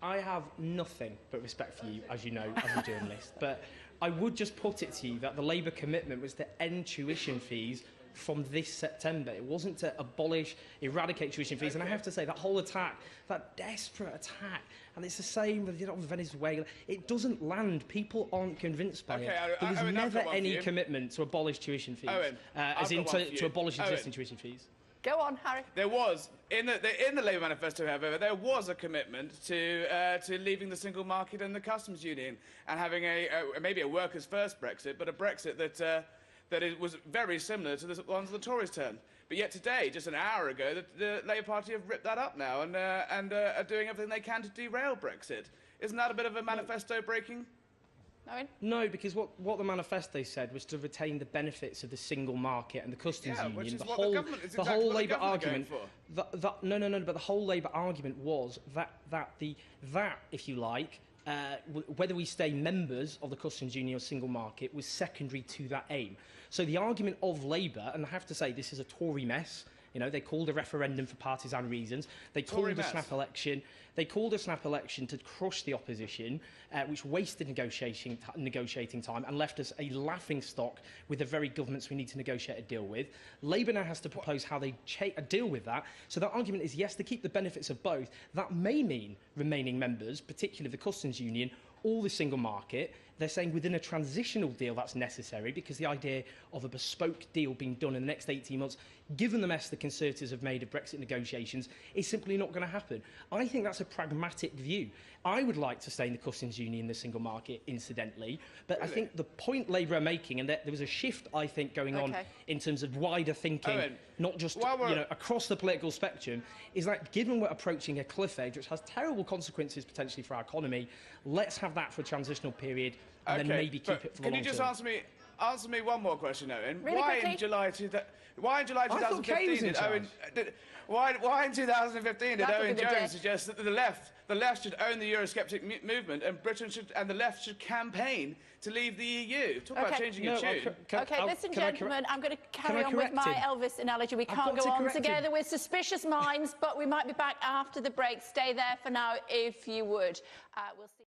I have nothing but respect for you, as you know, as a journalist. But I would just put it to you that the Labour commitment was to end tuition fees from this September. It wasn't to eradicate tuition fees. And I have to say, that whole attack, that desperate attack, and it's the same with Venezuela, it doesn't land. People aren't convinced by it. There was never any commitment to abolish tuition fees, as in to abolish existing tuition fees. Go on, Harry. There was, in the Labour manifesto, however, there was a commitment to leaving the single market and the customs union and having maybe a workers' first Brexit, but a Brexit that it was very similar to the ones the Tories turned. But yet today, just an hour ago, the Labour Party have ripped that up now and are doing everything they can to derail Brexit. Isn't that a bit of a manifesto breaking? Owen? No, because what the manifesto said was to retain the benefits of the single market and the customs union. Which is the what whole, the government, the whole Labour argument. For. No, but the whole Labour argument was that if you like, whether we stay members of the customs union or single market was secondary to that aim. So the argument of Labour, and I have to say this is a Tory mess. You know, they called a referendum for partisan reasons. They called a snap election. They called a snap election to crush the opposition, which wasted negotiating time and left us a laughingstock with the very governments we need to negotiate a deal with. Labour now has to propose how they deal with that. So that argument is, yes, to keep the benefits of both. That may mean remaining members, particularly the customs union, or the single market. They're saying within a transitional deal that's necessary, because the idea of a bespoke deal being done in the next 18 months, given the mess the Conservatives have made of Brexit negotiations, is simply not going to happen. I think that's a pragmatic view. I would like to stay in the customs union, the single market, incidentally, but I think the point Labour are making, and there was a shift, I think, going on in terms of wider thinking, Owen, not just across the political spectrum, is that given we're approaching a cliff edge, which has terrible consequences potentially for our economy, let's have that for a transitional period and then maybe keep it for the long term. Can you just answer me one more question, Owen? Really quickly? Why in July 2015 did Owen Jones suggest that the left should own the Eurosceptic movement and the left should campaign to leave the EU? Talk about changing a tune. Listen, gentlemen, I'm going to carry on with my Elvis analogy. We can't go on together with suspicious minds, but we might be back after the break. Stay there for now, if you would. We'll see.